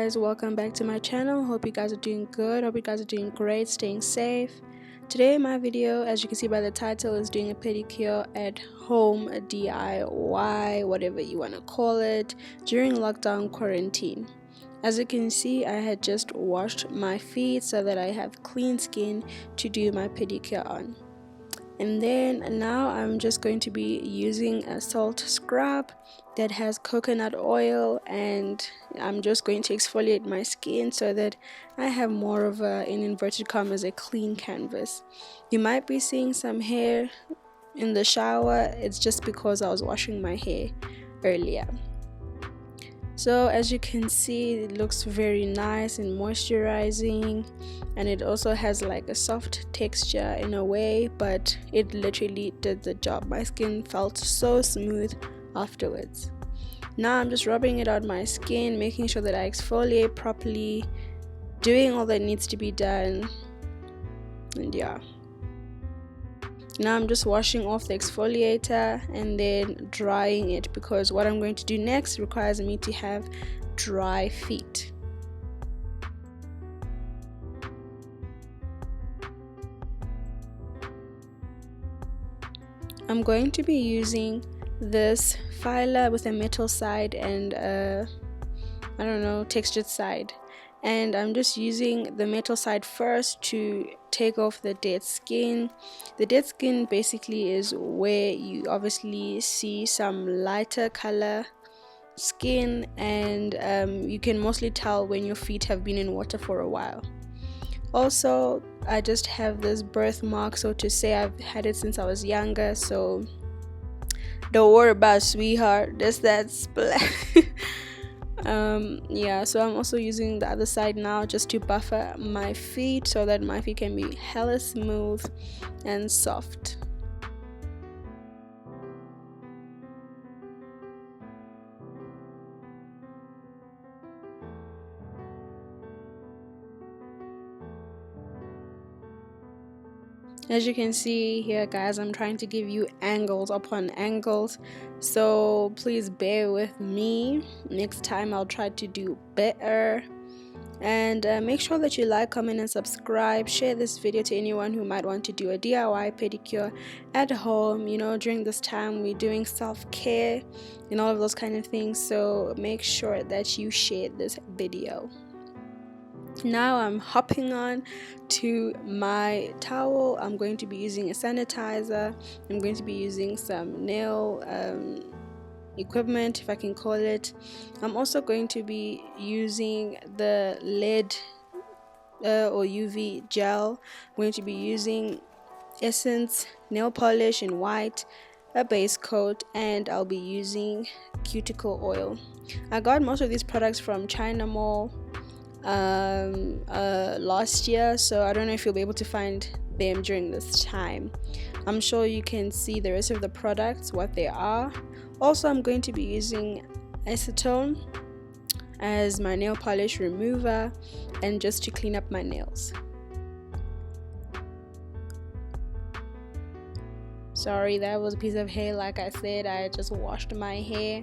guys, welcome back to my channel. Hope you guys are doing good. Hope you guys are doing great, staying safe. Today my video, as you can see by the title, is doing a pedicure at home, a DIY, whatever you want to call it, during lockdown quarantine. As you can see, I had just washed my feet so that I have clean skin to do my pedicure on. And then now I'm just going to be using a salt scrub that has coconut oil, and I'm just going to exfoliate my skin so that I have more of a, in inverted commas, a clean canvas. You might be seeing some hair in the shower. It's just because I was washing my hair earlier. So as you can see, it looks very nice and moisturizing, and it also has like a soft texture in a way, but it literally did the job. My skin felt so smooth afterwards. Now I'm just rubbing it on my skin, making sure that I exfoliate properly, doing all that needs to be done. And yeah, now I'm just washing off the exfoliator and then drying it, because what I'm going to do next requires me to have dry feet. I'm going to be using this filer with a metal side and I don't know, textured side, and I'm just using the metal side first to take off the dead skin. The dead skin basically is where you obviously see some lighter color skin, and you can mostly tell when your feet have been in water for a while. Also, I just have this birthmark, so to say. I've had it since I was younger, so don't worry about it, sweetheart. That's that splash. Yeah, so I'm also using the other side now just to buffer my feet so that my feet can be hella smooth and soft. As you can see here, guys, I'm trying to give you angles upon angles, so please bear with me. Next time I'll try to do better. And make sure that you like, comment and subscribe. Share this video to anyone who might want to do a DIY pedicure at home. You know, during this time we're doing self-care and all of those kind of things, so make sure that you share this video. Now I'm hopping on to my towel. I'm going to be using a sanitizer. I'm going to be using some nail equipment, if I can call it. I'm also going to be using the LED or UV gel. I'm going to be using Essence nail polish in white, a base coat, and I'll be using cuticle oil. I got most of these products from China Mall last year, so I don't know if you'll be able to find them during this time. I'm sure you can see the rest of the products, what they are. Also, I'm going to be using acetone as my nail polish remover and just to clean up my nails. Sorry, that was a piece of hair. Like I said, I just washed my hair.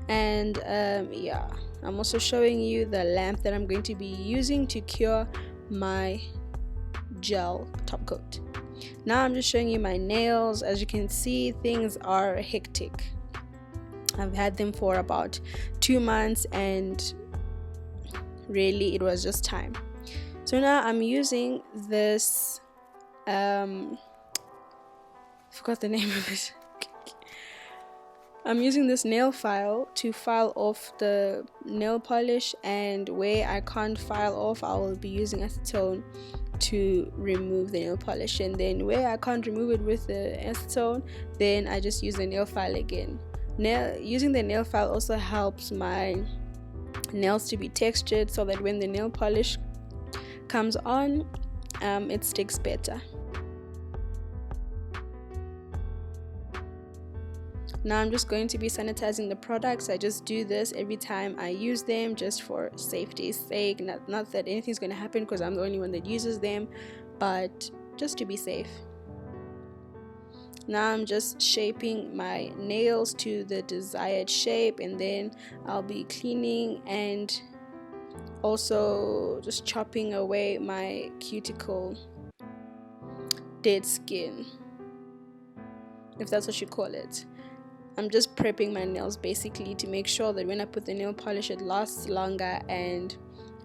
And yeah, I'm also showing you the lamp that I'm going to be using to cure my gel top coat. Now I'm just showing you my nails. As you can see, things are hectic. I've had them for about 2 months, and really it was just time. So now I'm using this forgot the name of it. I'm using this nail file to file off the nail polish, and where I can't file off, I will be using acetone to remove the nail polish, and then where I can't remove it with the acetone, then I just use the nail file again. Using the nail file also helps my nails to be textured, so that when the nail polish comes on, it sticks better. Now I'm just going to be sanitizing the products. I just do this every time I use them, just for safety's sake. Not that anything's going to happen, because I'm the only one that uses them, but just to be safe. Now I'm just shaping my nails to the desired shape, and then I'll be cleaning and also just chopping away my cuticle dead skin, if that's what you call it. I'm just prepping my nails basically to make sure that when I put the nail polish it lasts longer and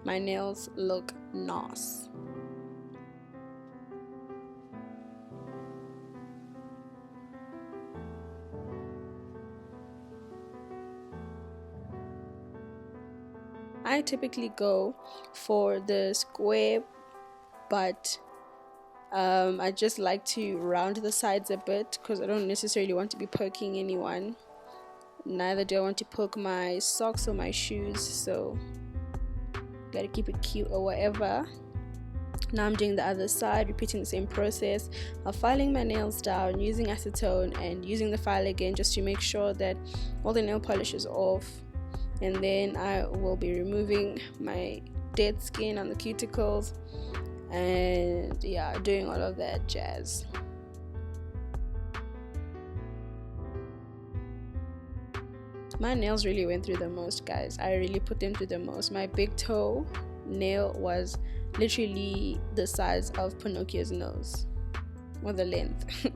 my nails look nice. I typically go for the square, but I just like to round the sides a bit because I don't necessarily want to be poking anyone. Neither do I want to poke my socks or my shoes, so gotta keep it cute or whatever. Now I'm doing the other side, repeating the same process of filing my nails down, using acetone and using the file again just to make sure that all the nail polish is off. And then I will be removing my dead skin on the cuticles and yeah, doing all of that jazz. My nails really went through the most, guys. I really put them through the most. My big toe nail was literally the size of Pinocchio's nose, or the length.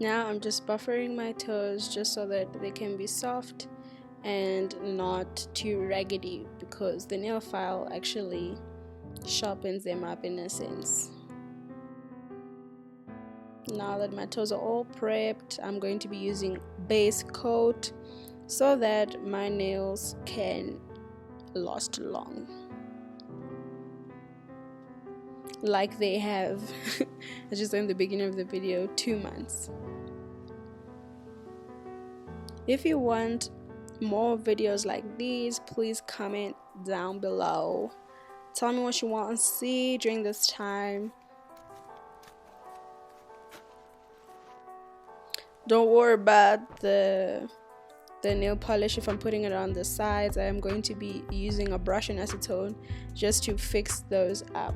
Now I'm just buffering my toes just so that they can be soft and not too raggedy, because the nail file actually sharpens them up in a sense. Now that my toes are all prepped, I'm going to be using base coat so that my nails can last long, like they have, as just in the beginning of the video, 2 months. If you want more videos like these, please comment down below. Tell me what you want to see during this time. Don't worry about the nail polish if I'm putting it on the sides. I am going to be using a brush and acetone just to fix those up.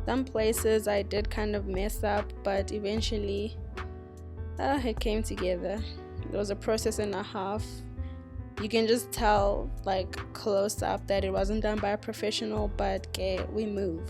Some places I did kind of mess up, but eventually it came together. It was a process and a half. You can just tell, like, close up that it wasn't done by a professional, but okay, we move.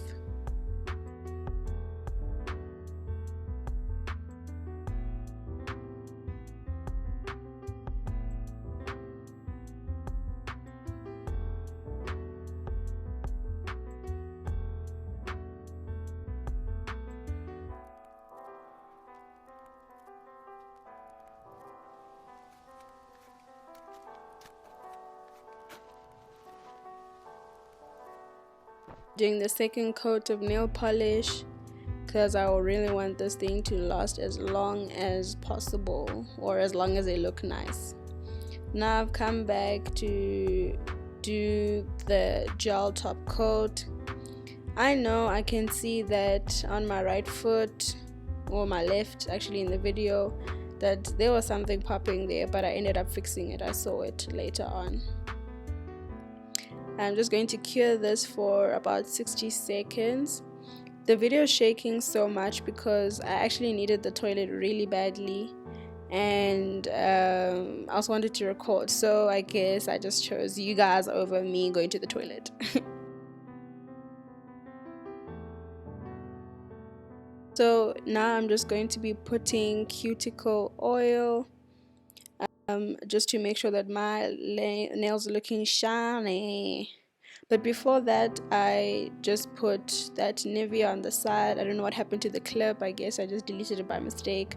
Doing the second coat of nail polish because I really want this thing to last as long as possible, or as long as they look nice. Now I've come back to do the gel top coat. I know I can see that on my right foot, or my left actually, in the video, that there was something popping there, but I ended up fixing it. I saw it later on. I'm just going to cure this for about 60 seconds. The video is shaking so much because I actually needed the toilet really badly, and I also wanted to record, so I guess I just chose you guys over me going to the toilet. So now I'm just going to be putting cuticle oil just to make sure that my nails are looking shiny. But before that, I just put that Nivea on the side. I don't know what happened to the clip. I guess I just deleted it by mistake.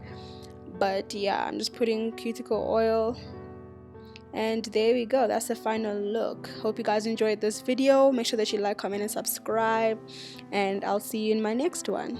But yeah, I'm just putting cuticle oil, and there we go. That's the final look. Hope you guys enjoyed this video. Make sure that you like, comment, and subscribe, and I'll see you in my next one.